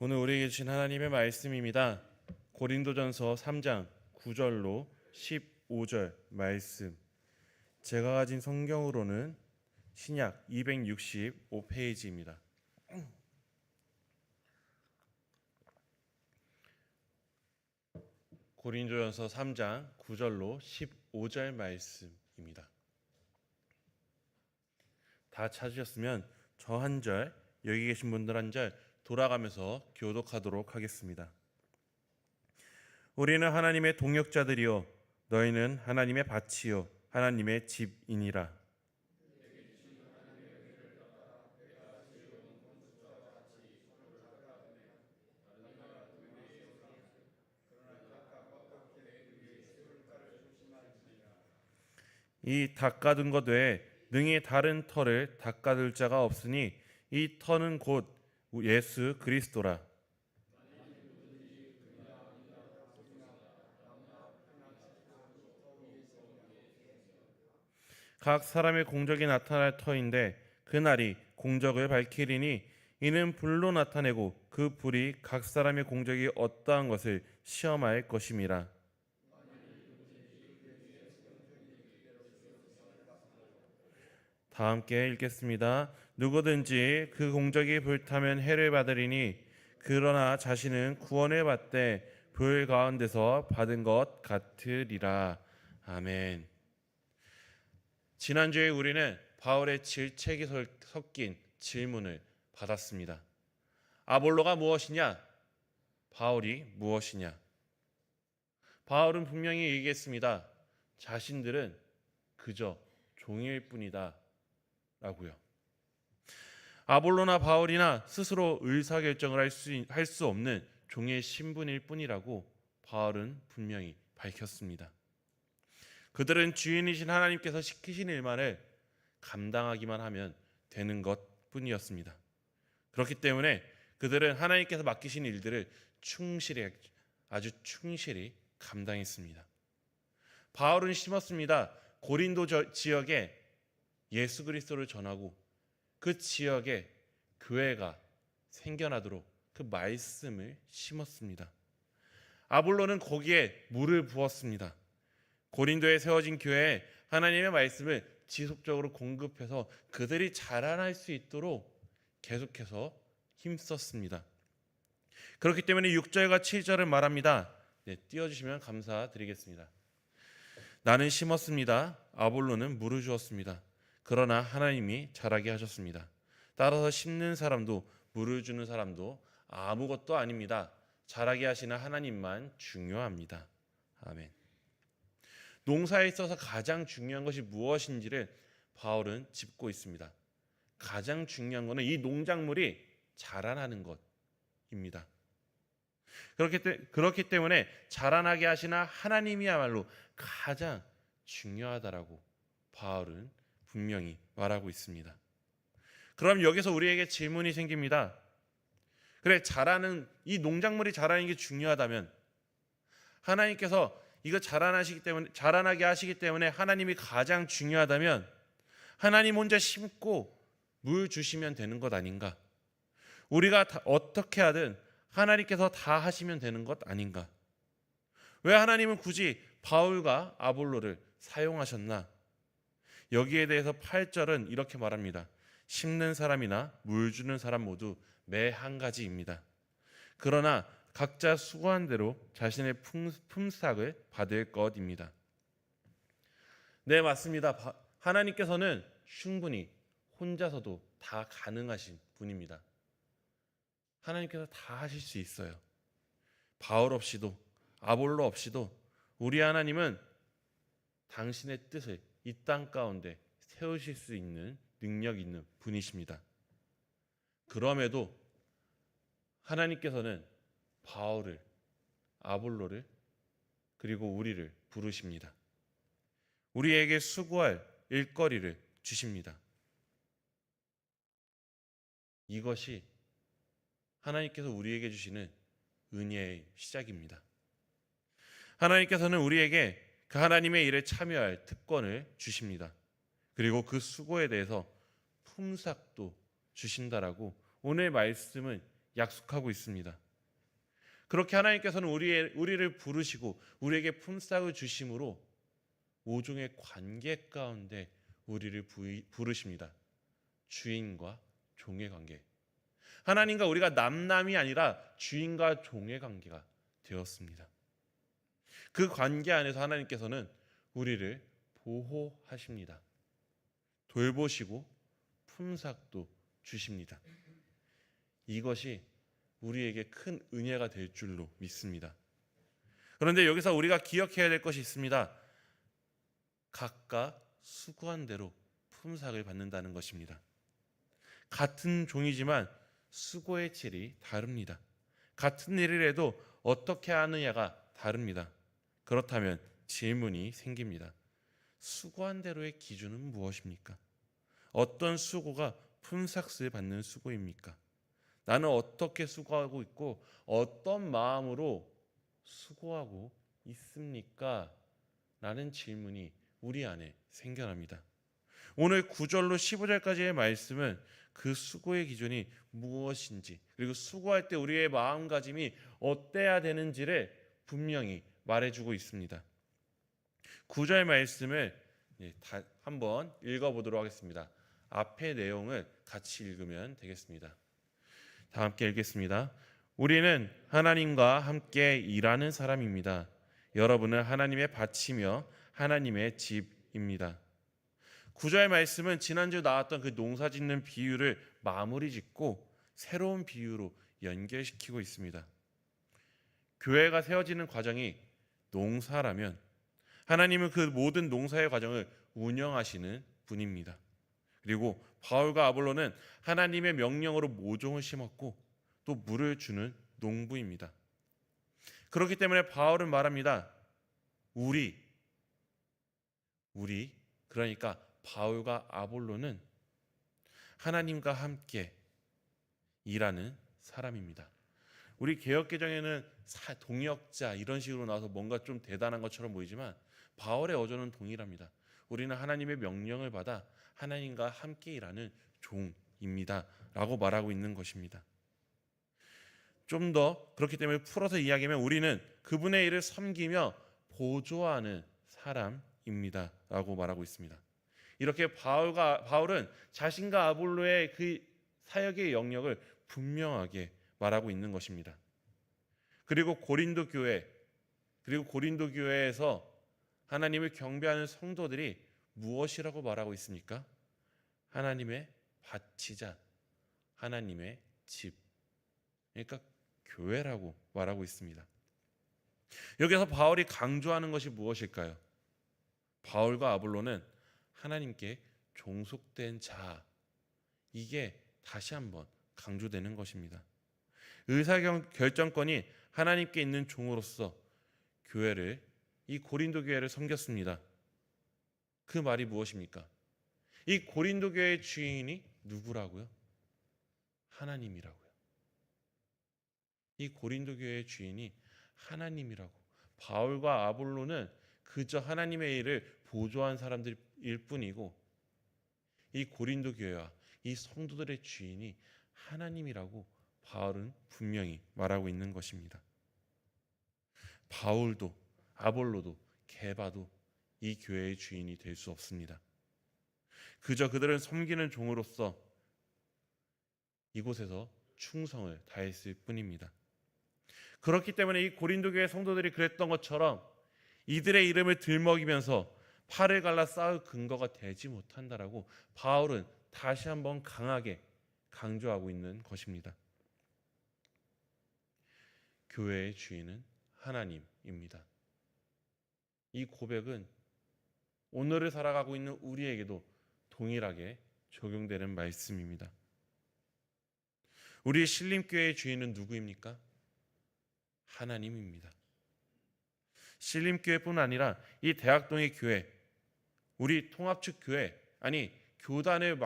오늘 우리에게 주신 하나님의 말씀입니다. 고린도전서 3장 9절로 15절 말씀. 제가 가진 성경으로는 신약 265페이지입니다. 고린도전서 3장 9절로 15절 말씀입니다. 다 찾으셨으면 저 한 절, 여기 계신 분들 한 절 돌아가면서 교독하도록 하겠습니다. 우리는 하나님의 동역자들이요 너희는 하나님의 밭이요 하나님의 집이니라. 이 닦아둔 것 외에 능히 다른 터를 닦아둘 자가 없으니 이 터는 곧 예수 그리스도라. 각 사람의 공적이 나타날 터인데 그날이 공적을 밝히리니 이는 불로 나타내고 그 불이 각 사람의 공적이 어떠한 것을 시험할 것임이라. 다 함께 읽겠습니다. 누구든지 그 공적이 불타면 해를 받으리니 그러나 자신은 구원을 받되 불 가운데서 받은 것 같으리라. 아멘. 지난주에 우리는 바울의 질책이 섞인 질문을 받았습니다. 아볼로가 무엇이냐? 바울이 무엇이냐? 바울은 분명히 얘기했습니다. 자신들은 그저 종일 뿐이다 라고요. 아볼로나 바울이나 스스로 의사결정을 할 수 없는 종의 신분일 뿐이라고 바울은 분명히 밝혔습니다. 그들은 주인이신 하나님께서 시키신 일만을 감당하기만 하면 되는 것 뿐이었습니다. 그렇기 때문에 그들은 하나님께서 맡기신 일들을 아주 충실히 감당했습니다. 바울은 심었습니다. 고린도 지역에 예수 그리스도를 전하고 그 지역에 교회가 생겨나도록 그 말씀을 심었습니다. 아볼로는 거기에 물을 부었습니다. 고린도에 세워진 교회에 하나님의 말씀을 지속적으로 공급해서 그들이 자라날 수 있도록 계속해서 힘썼습니다. 그렇기 때문에 6절과 7절을 말합니다. 띄워주시면 감사드리겠습니다. 나는 심었습니다. 아볼로는 물을 주었습니다. 그러나 하나님이 자라게 하셨습니다. 따라서 심는 사람도 물을 주는 사람도 아무것도 아닙니다. 자라게 하시는 하나님만 중요합니다. 아멘. 농사에 있어서 가장 중요한 것이 무엇인지를 바울은 짚고 있습니다. 가장 중요한 것은 이 농작물이 자라나는 것입니다. 그렇기 때문에 자라나게 하시는 하나님이야말로 가장 중요하다라고 바울은 분명히 말하고 있습니다. 그럼 여기서 우리에게 질문이 생깁니다. 그래, 이 농작물이 자라는 게 중요하다면 하나님께서 이거 자라나게 하시기 때문에 하나님이 가장 중요하다면 하나님 혼자 심고 물 주시면 되는 것 아닌가? 우리가 어떻게 하든 하나님께서 다 하시면 되는 것 아닌가? 왜 하나님은 굳이 바울과 아볼로를 사용하셨나? 여기에 대해서 8절은 이렇게 말합니다. 심는 사람이나 물 주는 사람 모두 매 한 가지입니다. 그러나 각자 수고한 대로 자신의 품삯을 받을 것입니다. 네, 맞습니다. 하나님께서는 충분히 혼자서도 다 가능하신 분입니다. 하나님께서 다 하실 수 있어요. 바울 없이도 아볼로 없이도 우리 하나님은 당신의 뜻을 이 땅 가운데 세우실 수 있는 능력 있는 분이십니다. 그럼에도 하나님께서는 바울을, 아볼로를 그리고 우리를 부르십니다. 우리에게 수고할 일거리를 주십니다. 이것이 하나님께서 우리에게 주시는 은혜의 시작입니다. 하나님께서는 우리에게 그 하나님의 일에 참여할 특권을 주십니다. 그리고 그 수고에 대해서 품삯도 주신다라고 오늘 말씀은 약속하고 있습니다. 그렇게 하나님께서는 우리를 부르시고 우리에게 품삯을 주심으로 모종의 관계 가운데 우리를 부르십니다. 주인과 종의 관계. 하나님과 우리가 남남이 아니라 주인과 종의 관계가 되었습니다. 그 관계 안에서 하나님께서는 우리를 보호하십니다. 돌보시고 품삯도 주십니다. 이것이 우리에게 큰 은혜가 될 줄로 믿습니다. 그런데 여기서 우리가 기억해야 될 것이 있습니다. 각각 수고한 대로 품삯을 받는다는 것입니다. 같은 종이지만 수고의 질이 다릅니다. 같은 일을 해도 어떻게 하느냐가 다릅니다. 그렇다면 질문이 생깁니다. 수고한 대로의 기준은 무엇입니까? 어떤 수고가 품삯을 받는 수고입니까? 나는 어떻게 수고하고 있고 어떤 마음으로 수고하고 있습니까? 라는 질문이 우리 안에 생겨납니다. 오늘 9절로 15절까지의 말씀은 그 수고의 기준이 무엇인지, 그리고 수고할 때 우리의 마음가짐이 어때야 되는지를 분명히 말해주고 있습니다. 9절 말씀을 한번 읽어보도록 하겠습니다. 앞의 내용을 같이 읽으면 되겠습니다. 다 함께 읽겠습니다. 우리는 하나님과 함께 일하는 사람입니다. 여러분은 하나님의 밭이며 하나님의 집입니다. 9절 말씀은 지난주 나왔던 그 농사 짓는 비유를 마무리 짓고 새로운 비유로 연결시키고 있습니다. 교회가 세워지는 과정이 농사라면 하나님은 그 모든 농사의 과정을 운영하시는 분입니다. 그리고 바울과 아볼로는 하나님의 명령으로 모종을 심었고 또 물을 주는 농부입니다. 그렇기 때문에 바울은 말합니다. 우리 그러니까 바울과 아볼로는 하나님과 함께 일하는 사람입니다. 우리 개역개정에는 동역자 이런 식으로 나와서 뭔가 좀 대단한 것처럼 보이지만 바울의 어조는 동일합니다. 우리는 하나님의 명령을 받아 하나님과 함께 일하는 종입니다 라고 말하고 있는 것입니다. 좀 더 그렇기 때문에 풀어서 이야기하면 우리는 그분의 일을 섬기며 보조하는 사람입니다 라고 말하고 있습니다. 이렇게 바울은 자신과 아볼로의 그 사역의 영역을 분명하게 말하고 있는 것입니다. 그리고 고린도 교회에서 하나님을 경배하는 성도들이 무엇이라고 말하고 있습니까? 하나님의 밭이자 하나님의 집, 그러니까 교회라고 말하고 있습니다. 여기서 바울이 강조하는 것이 무엇일까요? 바울과 아볼로는 하나님께 종속된 자, 이게 다시 한번 강조되는 것입니다. 의사결정권이 하나님께 있는 종으로서 이 고린도 교회를 섬겼습니다. 그 말이 무엇입니까? 이 고린도 교회의 주인이 누구라고요? 하나님이라고요. 이 고린도 교회의 주인이 하나님이라고. 바울과 아볼로는 그저 하나님의 일을 보조한 사람들일 뿐이고 이 고린도 교회와 이 성도들의 주인이 하나님이라고 바울은 분명히 말하고 있는 것입니다. 바울도 아볼로도 게바도 이 교회의 주인이 될 수 없습니다. 그저 그들은 섬기는 종으로서 이곳에서 충성을 다했을 뿐입니다. 그렇기 때문에 이 고린도 교회 성도들이 그랬던 것처럼 이들의 이름을 들먹이면서 팔을 갈라 싸울 근거가 되지 못한다라고 바울은 다시 한번 강하게 강조하고 있는 것입니다. 교회의 주인은 하나님입니다. 이 고백은 오늘을 살아가고 있는 우리에게도 동일하게 적용되는 말씀입니다. 우리 신림교회의 주인은 누구입니까? 하나님입니다. 신림교회뿐 아니라 이 대학동의 교회, 우리 통합측 교회, 아니 교단을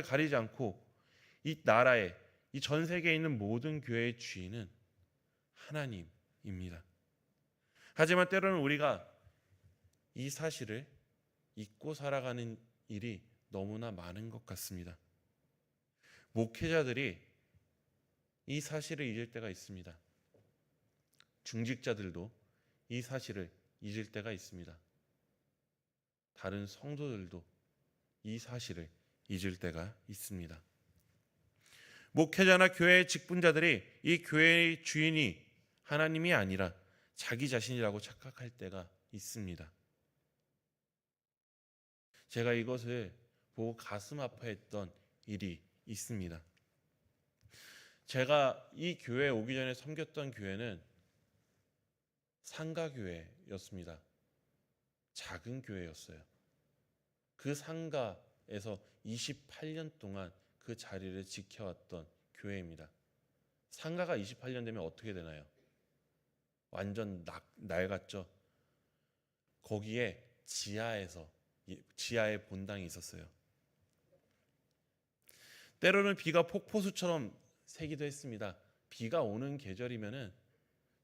가리지 않고 이 나라에, 이 전 세계에 있는 모든 교회의 주인은 하나님입니다. 하지만 때로는 우리가 이 사실을 잊고 살아가는 일이 너무나 많은 것 같습니다. 목회자들이 이 사실을 잊을 때가 있습니다. 중직자들도 이 사실을 잊을 때가 있습니다. 다른 성도들도 이 사실을 잊을 때가 있습니다. 목회자나 교회의 직분자들이 이 교회의 주인이 하나님이 아니라 자기 자신이라고 착각할 때가 있습니다. 제가 이것을 보고 가슴 아파했던 일이 있습니다. 제가 이 교회에 오기 전에 섬겼던 교회는 상가교회였습니다. 작은 교회였어요. 그 상가에서 28년 동안 그 자리를 지켜왔던 교회입니다. 상가가 28년 되면 어떻게 되나요? 완전 낡았죠. 거기에 지하에 본당이 있었어요. 때로는 비가 폭포수처럼 새기도 했습니다. 비가 오는 계절이면은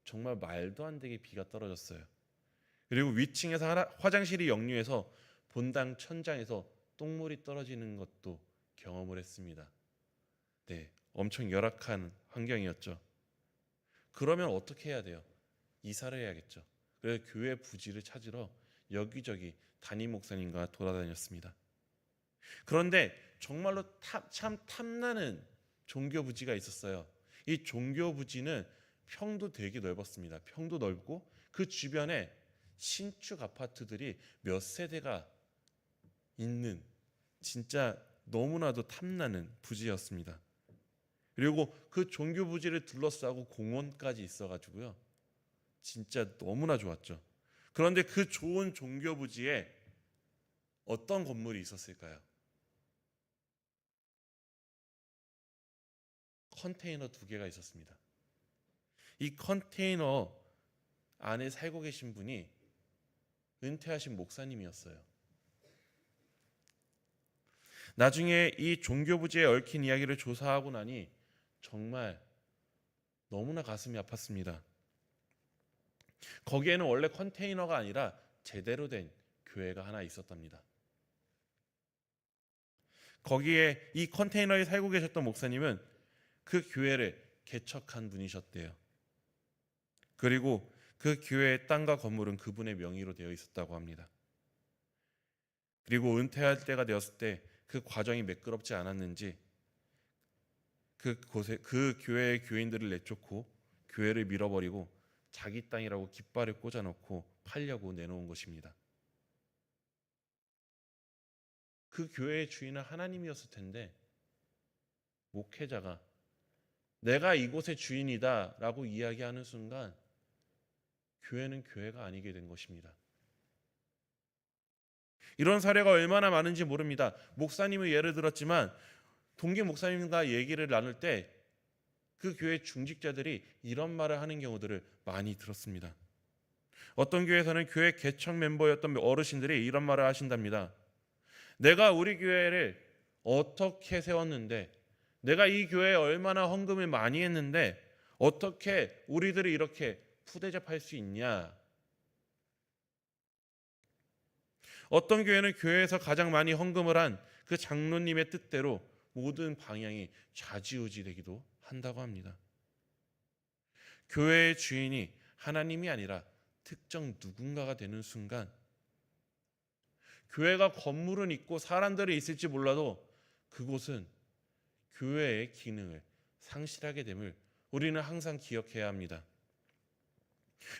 정말 말도 안 되게 비가 떨어졌어요. 그리고 위층에서 화장실이 역류해서 본당 천장에서 똥물이 떨어지는 것도 경험을 했습니다. 네, 엄청 열악한 환경이었죠. 그러면 어떻게 해야 돼요? 이사를 해야겠죠. 그래서 교회 부지를 찾으러 여기저기 담임 목사님과 돌아다녔습니다. 그런데 정말로 참 탐나는 종교 부지가 있었어요. 이 종교 부지는 평도 되게 넓었습니다. 평도 넓고 그 주변에 신축 아파트들이 몇 세대가 있는 진짜 너무나도 탐나는 부지였습니다. 그리고 그 종교 부지를 둘러싸고 공원까지 있어가지고요. 진짜 너무나 좋았죠. 그런데 그 좋은 종교 부지에 어떤 건물이 있었을까요? 컨테이너 2개가 있었습니다. 이 컨테이너 안에 살고 계신 분이 은퇴하신 목사님이었어요. 나중에 이 종교 부지에 얽힌 이야기를 조사하고 나니 정말 너무나 가슴이 아팠습니다. 거기에는 원래 컨테이너가 아니라 제대로 된 교회가 하나 있었답니다. 거기에 이 컨테이너에 살고 계셨던 목사님은 그 교회를 개척한 분이셨대요. 그리고 그 교회의 땅과 건물은 그분의 명의로 되어 있었다고 합니다. 그리고 은퇴할 때가 되었을 때 그 과정이 매끄럽지 않았는지 그 교회의 교인들을 내쫓고 교회를 밀어버리고 자기 땅이라고 깃발을 꽂아놓고 팔려고 내놓은 것입니다. 그 교회의 주인은 하나님이었을 텐데 목회자가 내가 이곳의 주인이다 라고 이야기하는 순간 교회는 교회가 아니게 된 것입니다. 이런 사례가 얼마나 많은지 모릅니다. 목사님의 예를 들었지만 동기 목사님과 얘기를 나눌 때 그 교회 중직자들이 이런 말을 하는 경우들을 많이 들었습니다. 어떤 교회에서는 교회 개척 멤버였던 어르신들이 이런 말을 하신답니다. 내가 우리 교회를 어떻게 세웠는데, 내가 이 교회에 얼마나 헌금을 많이 했는데 어떻게 우리들이 이렇게 푸대접할 수 있냐. 어떤 교회는 교회에서 가장 많이 헌금을 한 그 장로님의 뜻대로 모든 방향이 좌지우지 되기도 한다고 합니다. 교회의 주인이 하나님이 아니라 특정 누군가가 되는 순간 교회가 건물은 있고 사람들이 있을지 몰라도 그곳은 교회의 기능을 상실하게 됨을 우리는 항상 기억해야 합니다.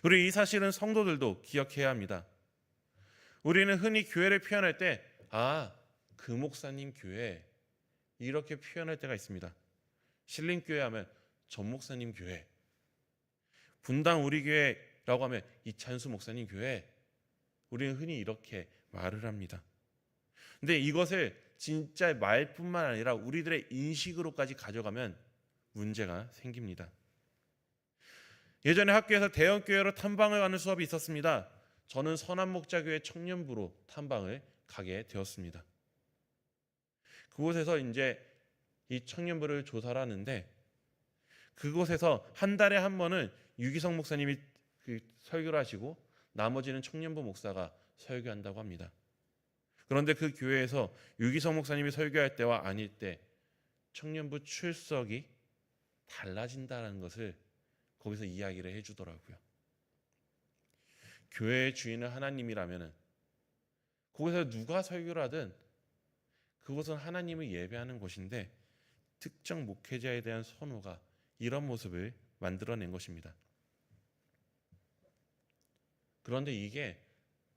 우리 이 사실은 성도들도 기억해야 합니다. 우리는 흔히 교회를 표현할 때 그 목사님 교회 이렇게 표현할 때가 있습니다. 신림교회 하면 전 목사님 교회, 분당 우리 교회라고 하면 이찬수 목사님 교회, 우리는 흔히 이렇게 말을 합니다. 근데 이것을 진짜 말뿐만 아니라 우리들의 인식으로까지 가져가면 문제가 생깁니다. 예전에 학교에서 대형교회로 탐방을 가는 수업이 있었습니다. 저는 선한목자교회 청년부로 탐방을 가게 되었습니다. 그곳에서 이제 이 청년부를 조사를 하는데 그곳에서 한 달에 한 번은 유기성 목사님이 설교를 하시고 나머지는 청년부 목사가 설교한다고 합니다. 그런데 그 교회에서 유기성 목사님이 설교할 때와 아닐 때 청년부 출석이 달라진다는 것을 거기서 이야기를 해주더라고요. 교회의 주인은 하나님이라면 거기서 누가 설교를 하든 그곳은 하나님을 예배하는 곳인데 특정 목회자에 대한 선호가 이런 모습을 만들어낸 것입니다. 그런데 이게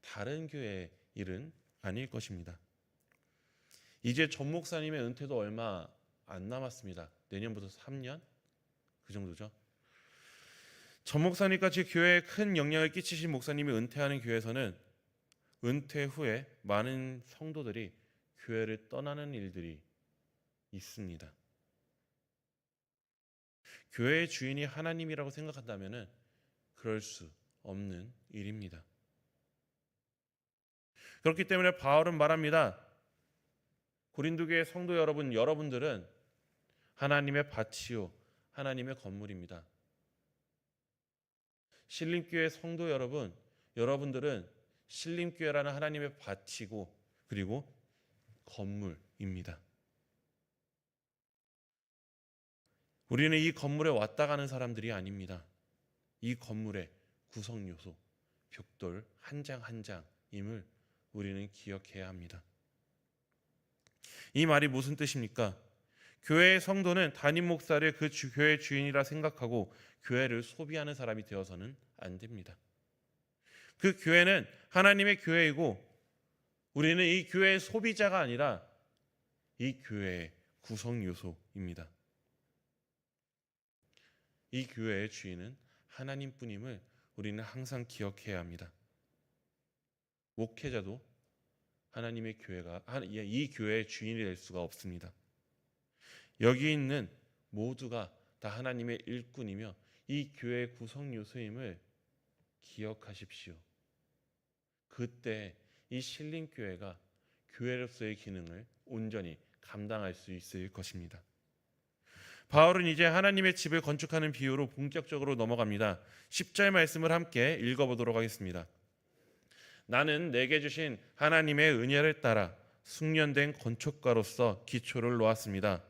다른 교회의 일은 아닐 것입니다. 이제 전 목사님의 은퇴도 얼마 안 남았습니다. 내년부터 3년? 그 정도죠. 전 목사님까지 교회에 큰 영향을 끼치신 목사님이 은퇴하는 교회에서는 은퇴 후에 많은 성도들이 교회를 떠나는 일들이 있습니다. 교회의 주인이 하나님이라고 생각한다면 그럴 수 없는 일입니다. 그렇기 때문에 바울은 말합니다. 고린도 교회 성도 여러분, 여러분들은 하나님의 밭이요 하나님의 건물입니다. 신림교회 성도 여러분, 여러분들은 신림교회라는 하나님의 밭이고 그리고 건물입니다. 우리는 이 건물에 왔다 가는 사람들이 아닙니다. 이 건물의 구성 요소, 벽돌 한 장 한 장임을 우리는 기억해야 합니다. 이 말이 무슨 뜻입니까? 교회의 성도는 담임 목사를 그 교회의 주인이라 생각하고 교회를 소비하는 사람이 되어서는 안 됩니다. 그 교회는 하나님의 교회이고 우리는 이 교회의 소비자가 아니라 이 교회의 구성 요소입니다. 이 교회의 주인은 하나님뿐임을 우리는 항상 기억해야 합니다. 목회자도 하나님의 교회가 이 교회의 주인이 될 수가 없습니다. 여기 있는 모두가 다 하나님의 일꾼이며 이 교회의 구성 요소임을 기억하십시오. 그때 이 신림교회가 교회로서의 기능을 온전히 감당할 수 있을 것입니다. 바울은 이제 하나님의 집을 건축하는 비유로 본격적으로 넘어갑니다. 10절 말씀을 함께 읽어보도록 하겠습니다. 나는 내게 주신 하나님의 은혜를 따라 숙련된 건축가로서 기초를 놓았습니다.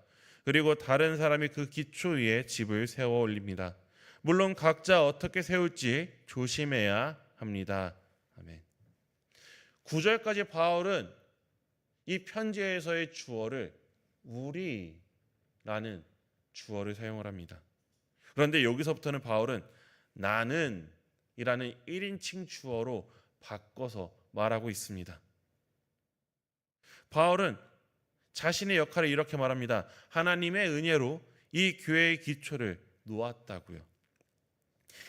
그리고 다른 사람이 그 기초 위에 집을 세워 올립니다. 물론 각자 어떻게 세울지 조심해야 합니다. 아멘. 9절까지 바울은 이 편지에서의 주어를 우리라는 주어를 사용을 합니다. 그런데 여기서부터는 바울은 나는 이라는 1인칭 주어로 바꿔서 말하고 있습니다. 바울은 자신의 역할을 이렇게 말합니다. 하나님의 은혜로 이 교회의 기초를 놓았다고요.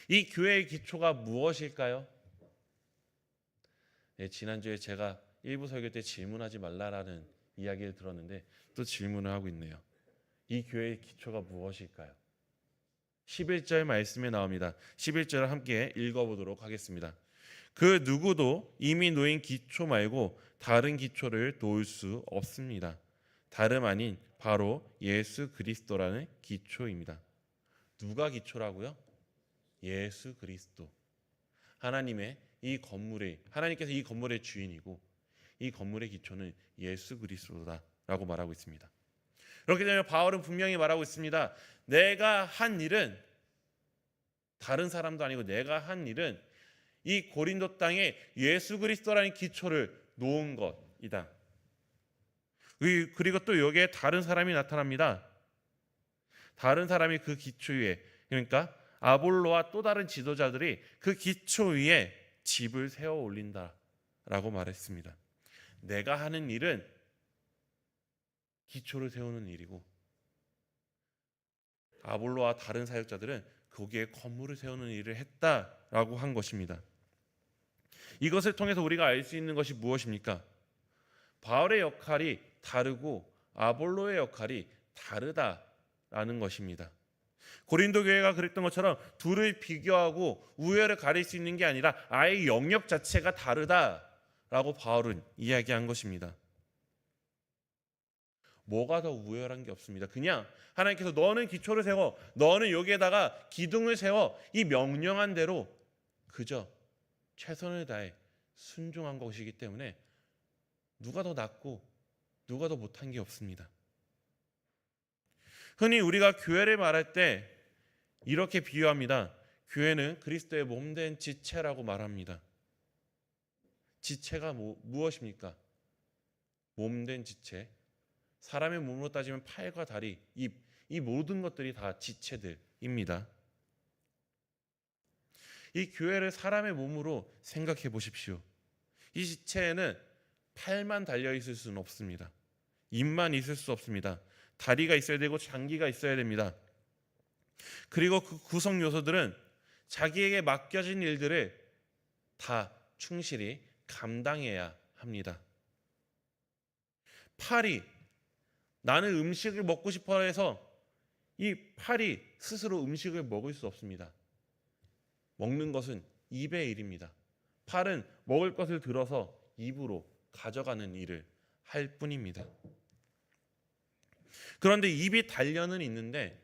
이 교회의 기초가 무엇일까요? 네, 지난주에 제가 일부 설교 때 질문하지 말라라는 이야기를 들었는데 또 질문을 하고 있네요. 이 교회의 기초가 무엇일까요? 11절 말씀에 나옵니다. 11절을 함께 읽어보도록 하겠습니다. 그 누구도 이미 놓인 기초 말고 다른 기초를 놓을 수 없습니다. 다름 아닌 바로 예수 그리스도라는 기초입니다. 누가 기초라고요? 예수 그리스도. 하나님의 이 건물의 하나님께서 이 건물의 주인이고 이 건물의 기초는 예수 그리스도다라고 말하고 있습니다. 그렇기 때문에 바울은 분명히 말하고 있습니다. 내가 한 일은 다른 사람도 아니고 내가 한 일은 이 고린도 땅에 예수 그리스도라는 기초를 놓은 것이다. 그리고 또 여기에 다른 사람이 나타납니다. 다른 사람이 그 기초 위에, 그러니까 아볼로와 또 다른 지도자들이 그 기초 위에 집을 세워 올린다라고 말했습니다. 내가 하는 일은 기초를 세우는 일이고 아볼로와 다른 사역자들은 거기에 건물을 세우는 일을 했다라고 한 것입니다. 이것을 통해서 우리가 알 수 있는 것이 무엇입니까? 바울의 역할이 다르고 아볼로의 역할이 다르다라는 것입니다. 고린도 교회가 그랬던 것처럼 둘을 비교하고 우열을 가릴 수 있는 게 아니라 아예 영역 자체가 다르다라고 바울은 이야기한 것입니다. 뭐가 더 우열한 게 없습니다. 그냥 하나님께서 너는 기초를 세워, 너는 여기에다가 기둥을 세워, 이 명령한 대로 그저 최선을 다해 순종한 것이기 때문에 누가 더 낫고 누가 더 못한 게 없습니다. 흔히 우리가 교회를 말할 때 이렇게 비유합니다. 교회는 그리스도의 몸된 지체라고 말합니다. 지체가 무엇입니까? 몸된 지체. 사람의 몸으로 따지면 팔과 다리, 입, 이 모든 것들이 다 지체들입니다. 이 교회를 사람의 몸으로 생각해 보십시오. 이 지체에는 팔만 달려 있을 수는 없습니다. 입만 있을 수 없습니다. 다리가 있어야 되고 장기가 있어야 됩니다. 그리고 그 구성 요소들은 자기에게 맡겨진 일들을 다 충실히 감당해야 합니다. 팔이 나는 음식을 먹고 싶어 해서 이 팔이 스스로 음식을 먹을 수 없습니다. 먹는 것은 입의 일입니다. 팔은 먹을 것을 들어서 입으로 가져가는 일을 할 뿐입니다. 그런데 입이 달려는 있는데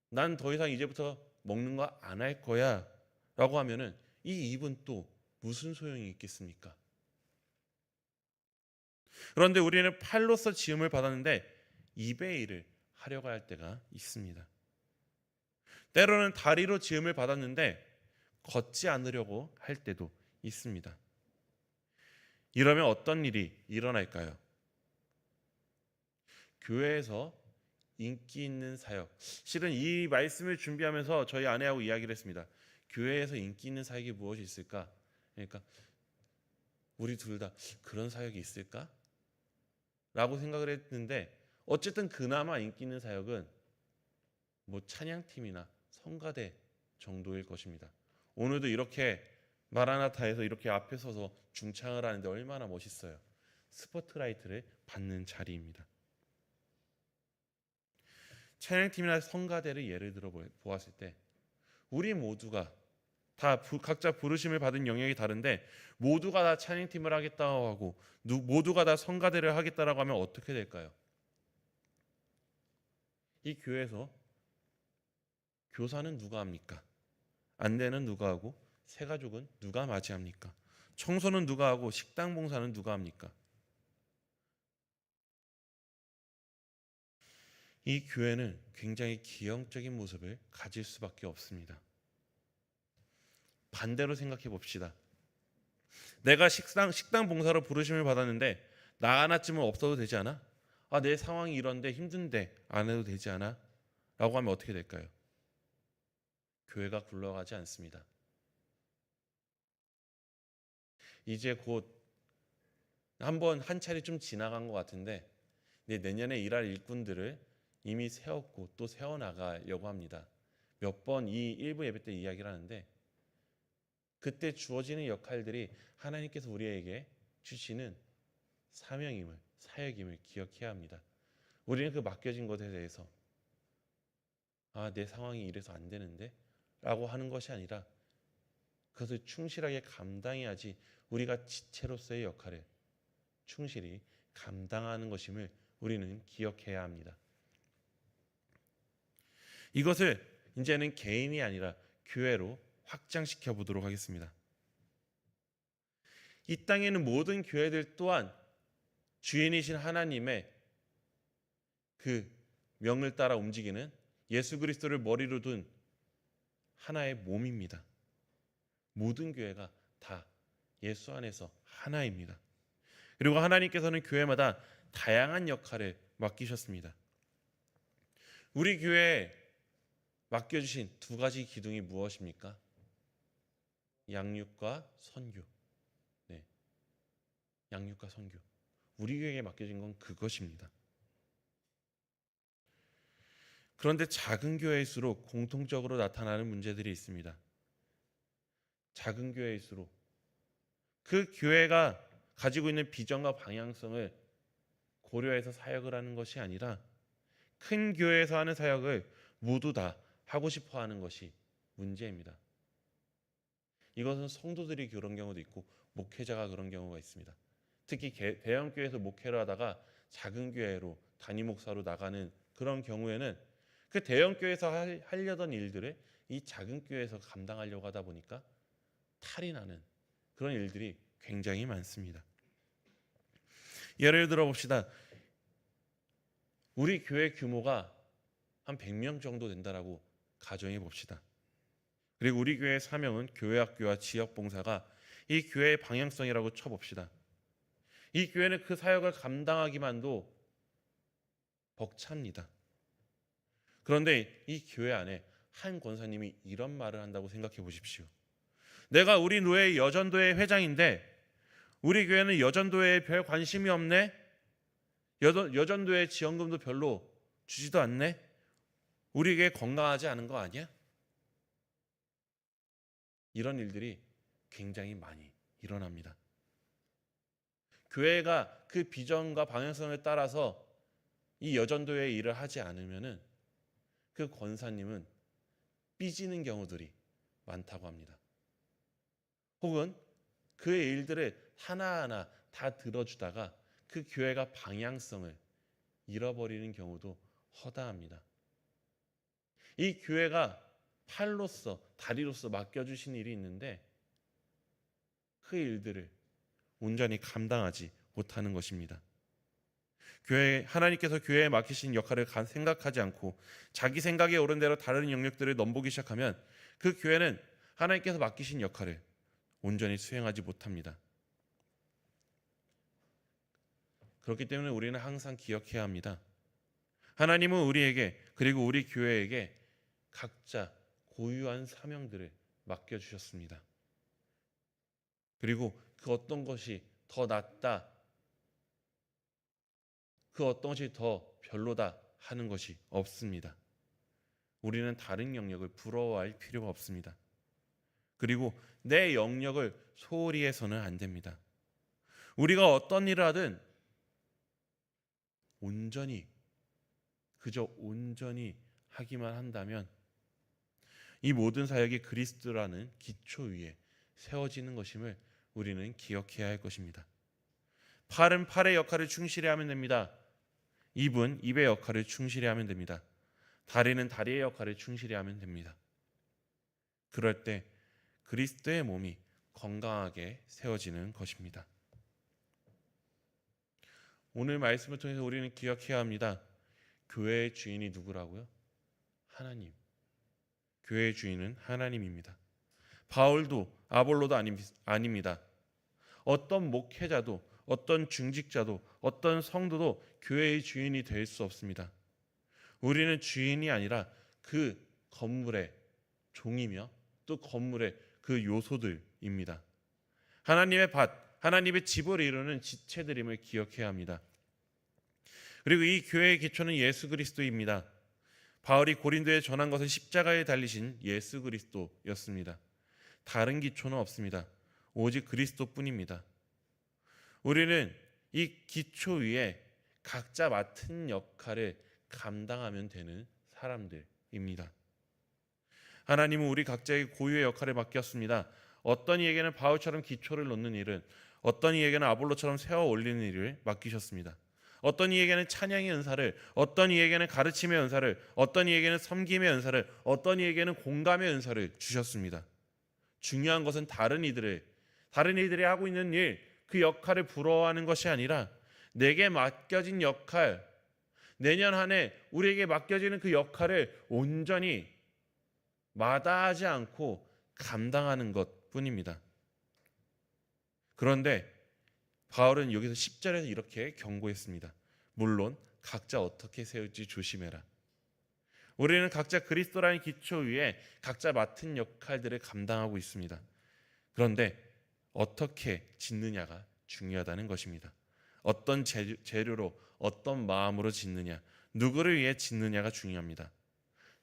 난 더 이상 이제부터 먹는 거 안 할 거야 라고 하면은 이 입은 또 무슨 소용이 있겠습니까? 그런데 우리는 팔로서 지음을 받았는데 입의 일을 하려고 할 때가 있습니다. 때로는 다리로 지음을 받았는데 걷지 않으려고 할 때도 있습니다. 이러면 어떤 일이 일어날까요? 교회에서 인기 있는 사역. 실은 이 말씀을 준비하면서 저희 아내하고 이야기를 했습니다. 교회에서 인기 있는 사역이 무엇이 있을까? 그러니까 우리 둘 다 그런 사역이 있을까? 라고 생각을 했는데 어쨌든 그나마 인기 있는 사역은 찬양팀이나 성가대 정도일 것입니다. 오늘도 이렇게 마라나타에서 이렇게 앞에 서서 중창을 하는데 얼마나 멋있어요. 스포트라이트를 받는 자리입니다. 찬양팀이나 성가대를 예를 들어 보았을 때 우리 모두가 다 각자 부르심을 받은 영역이 다른데 모두가 다 찬양팀을 하겠다고 하고 모두가 다 성가대를 하겠다라고 하면 어떻게 될까요? 이 교회에서 교사는 누가 합니까? 안내는 누가 하고 새가족은 누가 맞이합니까? 청소는 누가 하고 식당 봉사는 누가 합니까? 이 교회는 굉장히 기형적인 모습을 가질 수밖에 없습니다. 반대로 생각해 봅시다. 내가 식당 봉사로 부르심을 받았는데 나 하나쯤은 없어도 되지 않아? 내 상황이 이런데 힘든데 안 해도 되지 않아? 라고 하면 어떻게 될까요? 교회가 굴러가지 않습니다. 이제 곧 한 차례 좀 지나간 것 같은데 내년에 일할 일꾼들을 이미 세웠고 또 세워나가려고 합니다. 몇 번 이 일부 예배 때 이야기를 하는데 그때 주어지는 역할들이 하나님께서 우리에게 주시는 사명임을, 사역임을 기억해야 합니다. 우리는 그 맡겨진 것에 대해서 내 상황이 이래서 안 되는데 라고 하는 것이 아니라 그것을 충실하게 감당해야지 우리가 지체로서의 역할을 충실히 감당하는 것임을 우리는 기억해야 합니다. 이것을 이제는 개인이 아니라 교회로 확장시켜 보도록 하겠습니다. 이 땅에 있는 모든 교회들 또한 주인이신 하나님의 그 명을 따라 움직이는 예수 그리스도를 머리로 둔 하나의 몸입니다. 모든 교회가 다 예수 안에서 하나입니다. 그리고 하나님께서는 교회마다 다양한 역할을 맡기셨습니다. 우리 교회에 맡겨주신 두 가지 기둥이 무엇입니까? 양육과 선교. 양육과 선교. 우리 교회에 맡겨진 건 그것입니다. 그런데 작은 교회일수록 공통적으로 나타나는 문제들이 있습니다. 작은 교회일수록 그 교회가 가지고 있는 비전과 방향성을 고려해서 사역을 하는 것이 아니라 큰 교회에서 하는 사역을 모두 다 하고 싶어 하는 것이 문제입니다. 이것은 성도들이 그런 경우도 있고 목회자가 그런 경우가 있습니다. 특히 대형 교회에서 목회를 하다가 작은 교회로 단임 목사로 나가는 그런 경우에는 그 대형 교회에서 하려던 일들을 이 작은 교회에서 감당하려고 하다 보니까 탈이 나는 그런 일들이 굉장히 많습니다. 예를 들어 봅시다. 우리 교회 규모가 한 100명 정도 된다라고 가정해 봅시다. 그리고 우리 교회의 사명은 교회학교와 지역봉사가 이 교회의 방향성이라고 쳐봅시다. 이 교회는 그 사역을 감당하기만도 벅찹니다. 그런데 이 교회 안에 한 권사님이 이런 말을 한다고 생각해 보십시오. 내가 우리 노예 여전도회 회장인데 우리 교회는 여전도회에 별 관심이 없네? 여전도회 지원금도 별로 주지도 않네? 우리 교회 건강하지 않은 거 아니야? 이런 일들이 굉장히 많이 일어납니다. 교회가 그 비전과 방향성을 따라서 이 여전도회의 일을 하지 않으면은 그 권사님은 삐지는 경우들이 많다고 합니다. 혹은 그의 일들을 하나하나 다 들어주다가 그 교회가 방향성을 잃어버리는 경우도 허다합니다. 이 교회가 팔로서, 다리로서 맡겨주신 일이 있는데 그 일들을 온전히 감당하지 못하는 것입니다. 하나님께서 교회에 맡기신 역할을 생각하지 않고 자기 생각에 옳은 대로 다른 영역들을 넘보기 시작하면 그 교회는 하나님께서 맡기신 역할을 온전히 수행하지 못합니다. 그렇기 때문에 우리는 항상 기억해야 합니다. 하나님은 우리에게 그리고 우리 교회에게 각자 고유한 사명들을 맡겨주셨습니다. 그리고 그 어떤 것이 더 낫다, 그 어떤 것이 더 별로다 하는 것이 없습니다. 우리는 다른 영역을 부러워할 필요가 없습니다. 그리고 내 영역을 소홀히 해서는 안 됩니다. 우리가 어떤 일을 하든 그저 온전히 하기만 한다면 이 모든 사역이 그리스도라는 기초 위에 세워지는 것임을 우리는 기억해야 할 것입니다. 팔은 팔의 역할을 충실히 하면 됩니다. 입은 입의 역할을 충실히 하면 됩니다. 다리는 다리의 역할을 충실히 하면 됩니다. 그럴 때 그리스도의 몸이 건강하게 세워지는 것입니다. 오늘 말씀을 통해서 우리는 기억해야 합니다. 교회의 주인이 누구라고요? 하나님. 교회의 주인은 하나님입니다. 바울도 아볼로도 아닙니다. 어떤 목회자도 어떤 중직자도 어떤 성도도 교회의 주인이 될 수 없습니다. 우리는 주인이 아니라 그 건물의 종이며 또 건물의 그 요소들입니다. 하나님의 밭, 하나님의 집을 이루는 지체들임을 기억해야 합니다. 그리고 이 교회의 기초는 예수 그리스도입니다. 바울이 고린도에 전한 것은 십자가에 달리신 예수 그리스도였습니다. 다른 기초는 없습니다. 오직 그리스도뿐입니다. 우리는 이 기초 위에 각자 맡은 역할을 감당하면 되는 사람들입니다. 하나님은 우리 각자의 고유의 역할을 맡겼습니다. 어떤 이에게는 바울처럼 기초를 놓는 일은, 어떤 이에게는 아볼로처럼 세워 올리는 일을 맡기셨습니다. 어떤 이에게는 찬양의 은사를, 어떤 이에게는 가르침의 은사를, 어떤 이에게는 섬김의 은사를, 어떤 이에게는 공감의 은사를 주셨습니다. 중요한 것은 다른 이들이 하고 있는 일, 그 역할을 부러워하는 것이 아니라 내게 맡겨진 역할, 내년 한 해 우리에게 맡겨지는 그 역할을 온전히 마다하지 않고 감당하는 것뿐입니다. 그런데 바울은 여기서 10절에서 이렇게 경고했습니다. 물론 각자 어떻게 세울지 조심해라. 우리는 각자 그리스도라는 기초 위에 각자 맡은 역할들을 감당하고 있습니다. 그런데 어떻게 짓느냐가 중요하다는 것입니다. 어떤 재료로, 어떤 마음으로 짓느냐, 누구를 위해 짓느냐가 중요합니다.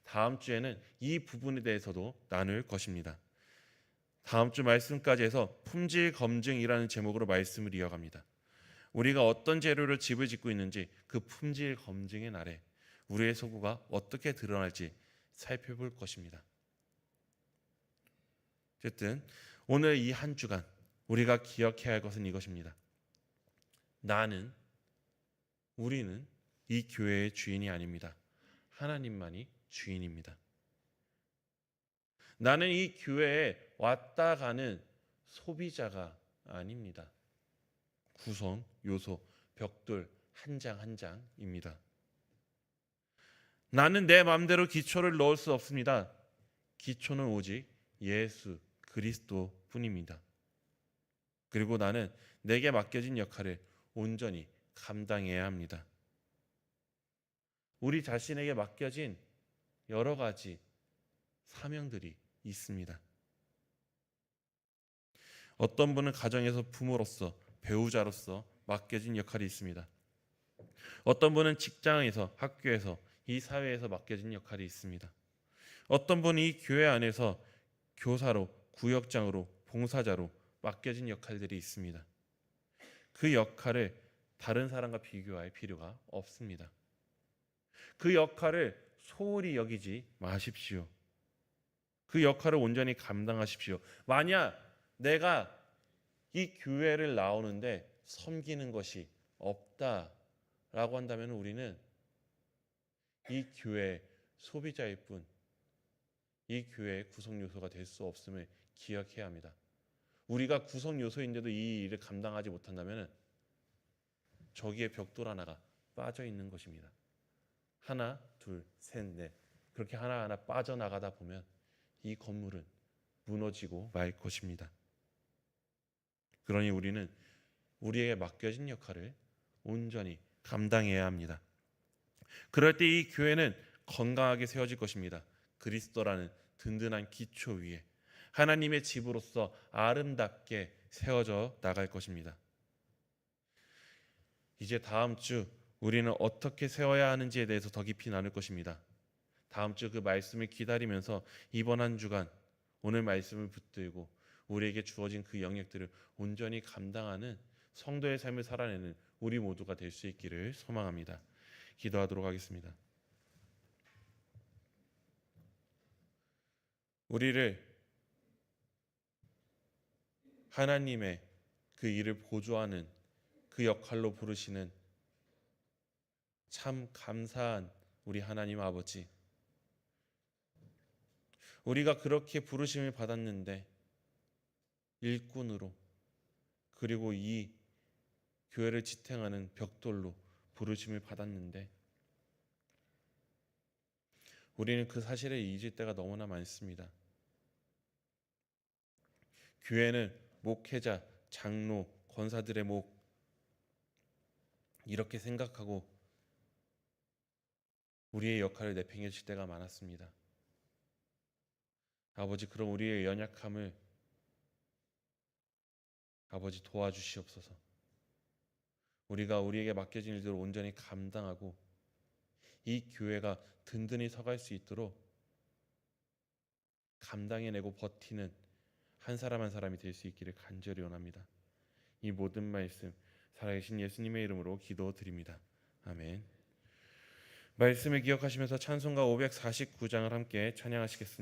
다음 주에는 이 부분에 대해서도 나눌 것입니다. 다음 주 말씀까지 해서 품질 검증이라는 제목으로 말씀을 이어갑니다. 우리가 어떤 재료로 집을 짓고 있는지 그 품질 검증의 날에 우리의 소구가 어떻게 드러날지 살펴볼 것입니다. 어쨌든 오늘 이 한 주간 우리가 기억해야 할 것은 이것입니다. 우리는 이 교회의 주인이 아닙니다. 하나님만이 주인입니다. 나는 이 교회에 왔다 가는 소비자가 아닙니다. 구성, 요소, 벽돌 한 장 한 장입니다. 나는 내 마음대로 기초를 넣을 수 없습니다. 기초는 오직 예수 그리스도뿐입니다. 그리고 나는 내게 맡겨진 역할을 온전히 감당해야 합니다. 우리 자신에게 맡겨진 여러 가지 사명들이 있습니다. 어떤 분은 가정에서 부모로서, 배우자로서 맡겨진 역할이 있습니다. 어떤 분은 직장에서, 학교에서, 이 사회에서 맡겨진 역할이 있습니다. 어떤 분이 이 교회 안에서 교사로, 구역장으로, 봉사자로 맡겨진 역할들이 있습니다. 그 역할을 다른 사람과 비교할 필요가 없습니다. 그 역할을 소홀히 여기지 마십시오. 그 역할을 온전히 감당하십시오. 만약 내가 이 교회를 나오는데 섬기는 것이 없다라고 한다면 우리는 이 교회의 소비자일 뿐, 이 교회의 구성 요소가 될 수 없음을 기억해야 합니다. 우리가 구성 요소인데도 이 일을 감당하지 못한다면 저기에 벽돌 하나가 빠져 있는 것입니다. 하나, 둘, 셋, 넷 그렇게 하나하나 빠져나가다 보면 이 건물은 무너지고 말 것입니다. 그러니 우리는 우리에게 맡겨진 역할을 온전히 감당해야 합니다. 그럴 때 이 교회는 건강하게 세워질 것입니다. 그리스도라는 든든한 기초 위에 하나님의 집으로서 아름답게 세워져 나갈 것입니다. 이제 다음 주 우리는 어떻게 세워야 하는지에 대해서 더 깊이 나눌 것입니다. 다음 주 그 말씀을 기다리면서 이번 한 주간 오늘 말씀을 붙들고 우리에게 주어진 그 영역들을 온전히 감당하는 성도의 삶을 살아내는 우리 모두가 될 수 있기를 소망합니다. 기도하도록 하겠습니다. 우리를 하나님의 그 일을 보조하는 그 역할로 부르시는 참 감사한 우리 하나님 아버지, 우리가 그렇게 부르심을 받았는데 일꾼으로, 그리고 이 교회를 지탱하는 벽돌로 부르심을 받았는데 우리는 그 사실을 잊을 때가 너무나 많습니다. 교회는 목회자, 장로, 권사들의 목 이렇게 생각하고 우리의 역할을 내팽개칠 때가 많았습니다. 아버지, 그럼 우리의 연약함을 아버지 도와주시옵소서. 우리가 우리에게 맡겨진 일들을 온전히 감당하고 이 교회가 든든히 서갈 수 있도록 감당해내고 버티는 한 사람 한 사람이 될 수 있기를 간절히 원합니다. 이 모든 말씀 살아계신 예수님의 이름으로 기도드립니다. 아멘. 말씀을 기억하시면서 찬송가 549장을 함께 찬양하시겠습니다.